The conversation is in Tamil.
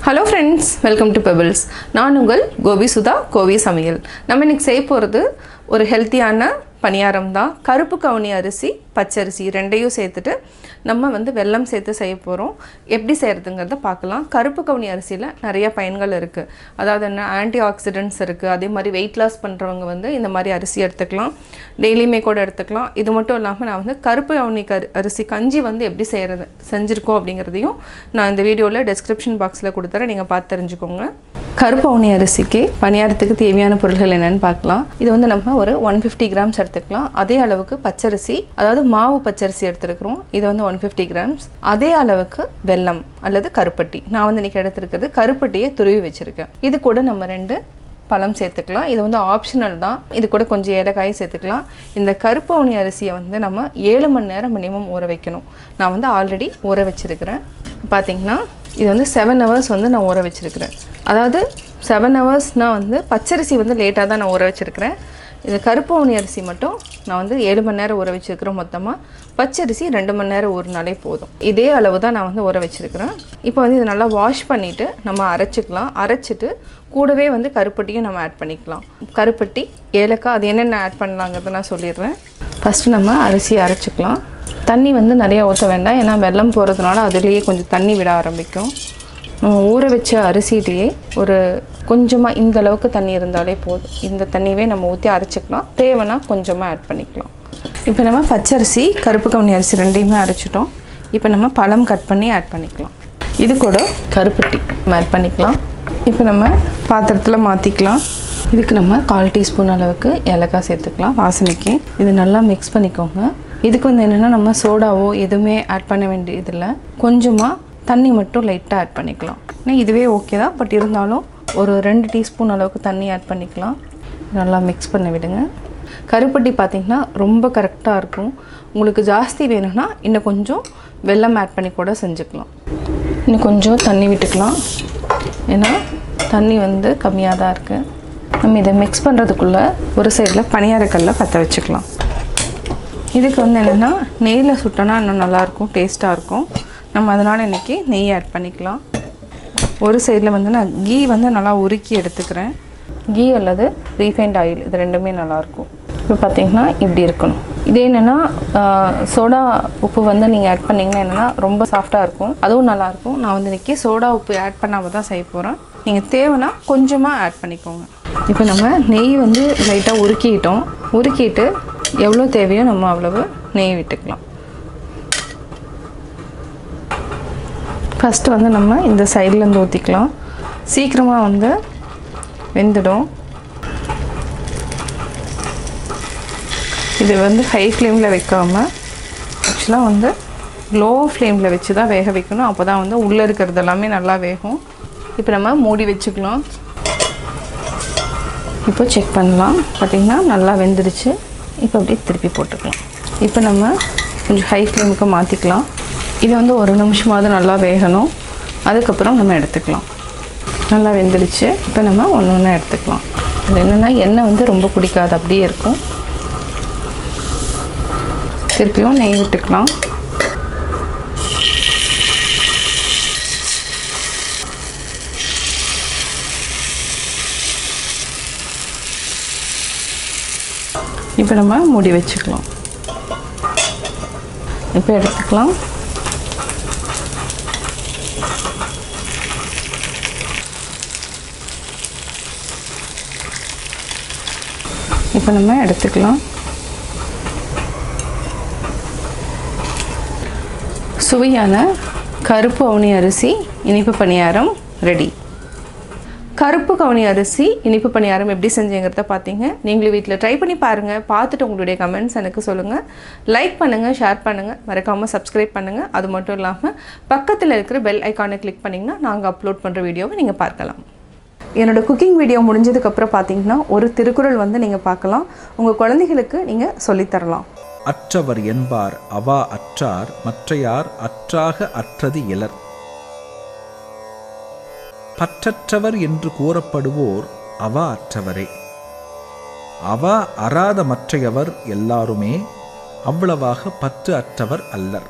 Hello friends, welcome to Pebbles. நான் உங்கள் கோபி சுதா கோவி சமையல். நம்ம இன்னைக்கு செய்ய போறது ஒரு ஹெல்த்தியான பணியாரம் தான். கருப்பு கவுனி அரிசி, பச்சரிசி ரெண்டையும் சேர்த்துட்டு நம்ம வெல்லம் சேர்த்து செய்ய போறோம். எப்படி செய்யறதுங்கறத பார்க்கலாம். கருப்பு கவுனி அரிசில நிறைய பயன்கள் இருக்கு. அதாவது என்ன ஆன்டி ஆக்சிடென்ட்ஸ் இருக்கு. அதே மாதிரி weight loss பண்றவங்க இந்த மாதிரி அரிசி எடுத்துக்கலாம். டெய்லியுமே கூட எடுத்துக்கலாம். இது மட்டும் இல்லாம நான் கருப்பு கவுனி அரிசி கஞ்சி எப்படி செஞ்சிருக்கோம் அப்படிங்கறதையும் நான் இந்த வீடியோல description boxல கொடுத்தறேன். நீங்க பார்த்து தெரிஞ்சுக்கோங்க. கருப்பு கவுனி அரிசிக்கு பணியாரத்துக்கு தேவையான பொருட்கள் என்னன்னு பார்க்கலாம். இது நம்ம ஒரு 150 grams எடுத்துக்கலாம். அதே அளவுக்கு பச்சரிசி, அதாவது மாவு பச்சரிசி எடுத்துக்கிறோம். இது 150 grams. அதே அளவுக்கு வெல்லம் அல்லது கருப்பட்டி. நான் இன்னைக்கு எடுத்துக்கிறது கருப்பட்டியை துருவி வச்சிருக்கேன். இது கூட நம்ம 2 பழம் சேர்த்துக்கலாம். இது ஆப்ஷனல் தான். இது கூட கொஞ்சம் ஏலக்காய் சேர்த்துக்கலாம். இந்த கருப்பு கவுனி அரிசியை நம்ம 7 மணி நேரம் மினிமம் ஊற வைக்கணும். நான் ஆல்ரெடி ஊற வச்சிருக்கிறேன். பாத்தீங்கன்னா இது 7 hours நான் ஊற வச்சிருக்கிறேன். அதாவது 7 hours பச்சரிசி லேட்டா தான் நான் ஊற வச்சிருக்கிறேன். இந்த கருப்பு கவுனி அரிசி மட்டும் நான் 7 மணி நேரம் ஊற வச்சிருக்கிறேன் மொத்தமா. பச்சரிசி 2 மணி நேரம் ஊறினாலே போதும். இதே அளவு தான் நான் ஊற வச்சிருக்கிறேன். இப்போ இது நல்லா வாஷ் பண்ணிட்டு நம்ம அரைச்சுக்கலாம். அரைச்சிட்டு கூடவே கருப்பட்டியும் நம்ம ஆட் பண்ணிக்கலாம். கருப்பட்டி, ஏலக்காய் அது என்னென்ன ஆட் பண்ணலாங்கிறத நான் சொல்லிடுறேன். ஃபர்ஸ்ட் நம்ம அரிசி அரைச்சுக்கலாம். தண்ணி நிறைய ஊற்ற வேண்டாம். ஏன்னா வெல்லம் போகிறதுனால அதுலேயே கொஞ்சம் தண்ணி விட ஆரம்பிக்கும். நம்ம ஊற வச்ச அரிசியிலேயே ஒரு கொஞ்சமாக இந்த அளவுக்கு தண்ணி இருந்தாலே போதும். இந்த தண்ணியவே நம்ம ஊற்றி அரைச்சிக்கலாம். தேவைன்னா கொஞ்சமாக ஆட் பண்ணிக்கலாம். இப்போ நம்ம பச்சரிசி, கருப்பு கவுனி அரிசி ரெண்டையுமே அரைச்சிட்டோம். இப்போ நம்ம பழம் கட் பண்ணி ஆட் பண்ணிக்கலாம். இது கூட கருப்பட்டி நம்ம ஆட் பண்ணிக்கலாம். இப்போ நம்ம பாத்திரத்தில் மாற்றிக்கலாம். இதுக்கு நம்ம 1/4 டீஸ்பூன் அளவுக்கு ஏலக்காய் சேர்த்துக்கலாம் வாசனைக்கு. இது நல்லா மிக்ஸ் பண்ணிக்கோங்க. இதுக்கு என்னென்னா நம்ம சோடாவோ எதுவுமே ஆட் பண்ண வேண்டியதில்லை. கொஞ்சமாக தண்ணி மட்டும் லைட்டாக ஆட் பண்ணிக்கலாம். இதுவே ஓகே தான். பட் இருந்தாலும் ஒரு 2 டீஸ்பூன் அளவுக்கு தண்ணி ஆட் பண்ணிக்கலாம். நல்லா மிக்ஸ் பண்ண விடுங்க. கருப்பட்டி பார்த்திங்கன்னா ரொம்ப கரெக்டாக இருக்கும். உங்களுக்கு ஜாஸ்தி வேணும்னா இன்னும் கொஞ்சம் வெல்லம் ஆட் பண்ணி கூட செஞ்சுக்கலாம். இன்னும் கொஞ்சம் தண்ணி விட்டுக்கலாம். ஏன்னா தண்ணி கம்மியாக தான் இருக்குது. நம்ம இதை மிக்ஸ் பண்ணுறதுக்குள்ளே ஒரு சைடில் பணியாரக்கல்லை பற்ற வச்சுக்கலாம். இதுக்கு என்னென்னா நெய்யில் சுட்டோன்னா இன்னும் நல்லாயிருக்கும், டேஸ்ட்டாக இருக்கும். நம்ம அதனால் இன்றைக்கி நெய் ஆட் பண்ணிக்கலாம். ஒரு சைடில் நான் கீ நல்லா உருக்கி எடுத்துக்கிறேன். கீ அல்லது ரீஃபைண்ட் ஆயில் இது ரெண்டுமே நல்லாயிருக்கும். இப்போ பார்த்திங்கன்னா இப்படி இருக்கணும். இது என்னென்னா சோடா உப்பு நீங்கள் ஆட் பண்ணிங்கன்னா என்னென்னா ரொம்ப சாஃப்டாக இருக்கும். அதுவும் நல்லாயிருக்கும். நான் இன்றைக்கி சோடா உப்பு ஆட் பண்ணாமல் தான் செய்ய போகிறேன். நீங்கள் தேவைன்னா கொஞ்சமாக ஆட் பண்ணிக்கோங்க. இப்போ நம்ம நெய் லைட்டாக உருக்கிட்டோம். உருக்கிட்டு எவ்வளோ தேவையோ நம்ம அவ்வளவு நெய் விட்டுக்கலாம். ஃபஸ்ட்டு நம்ம இந்த சைட்லேருந்து ஊற்றிக்கலாம். சீக்கிரமாக வெந்துடும். இது ஹை ஃப்ளேமில் வைக்காமல் ஆக்சுவலாக லோ ஃப்ளேமில் வச்சு தான் வேக வைக்கணும். அப்போ தான் உள்ளே இருக்கிறது எல்லாமே நல்லா வேகும். இப்போ நம்ம மூடி வச்சுக்கலாம். இப்போ செக் பண்ணலாம். பார்த்திங்கன்னா நல்லா வெந்துடுச்சு. இப்போ அப்படியே திருப்பி போட்டுக்கலாம். இப்போ நம்ம கொஞ்சம் ஹை ஃப்ளேமுக்கு மாற்றிக்கலாம். இது 1 நிமிஷமாவது நல்லா வேகணும். அதுக்கப்புறம் நம்ம எடுத்துக்கலாம். நல்லா வெந்துடுச்சு. இப்போ நம்ம ஒன்று ஒன்றா எடுத்துக்கலாம். அது என்னென்னா எண்ணெய் ரொம்ப குடிக்காது, அப்படியே இருக்கும். திருப்பியும் நெய் விட்டுக்கலாம். இப்போ நம்ம மூடி வச்சுக்கலாம். இப்போ எடுத்துக்கலாம். இப்போ நம்ம எடுத்துக்கலாம். சுவையான கருப்பு கவுனி அரிசி இனிப்பு பணியாரம் ரெடி. கருப்பு கவுனி அரிசி இனிப்பு பணியாரம் எப்படி செஞ்சீங்கிறத பார்த்தீங்க. நீங்களும் வீட்டில் ட்ரை பண்ணி பாருங்கள். பார்த்துட்டு உங்களுடைய கமெண்ட்ஸ் எனக்கு சொல்லுங்கள். லைக் பண்ணுங்கள், ஷேர் பண்ணுங்கள், மறக்காமல் சப்ஸ்கிரைப் பண்ணுங்கள். அது மட்டும் இல்லாமல் பக்கத்தில் இருக்கிற பெல் ஐக்கானை கிளிக் பண்ணிங்கன்னா நாங்கள் அப்லோட் பண்ணுற வீடியோவை நீங்கள் பார்க்கலாம். என்னோடய குக்கிங் வீடியோ முடிஞ்சதுக்கப்புறம் பார்த்தீங்கன்னா ஒரு திருக்குறள் நீங்கள் பார்க்கலாம். உங்கள் குழந்தைகளுக்கு நீங்கள் சொல்லித்தரலாம். அற்றவர் என்பார் அவா அற்றார் மற்றையார் அற்றாக அற்றது இலர். பற்றற்றவர் என்று கூறப்படுவோர் அவா அற்றவரே. அவா அறாத மற்றையவர் எல்லாருமே அவ்வளவாக பற்று அற்றவர் அல்லர்.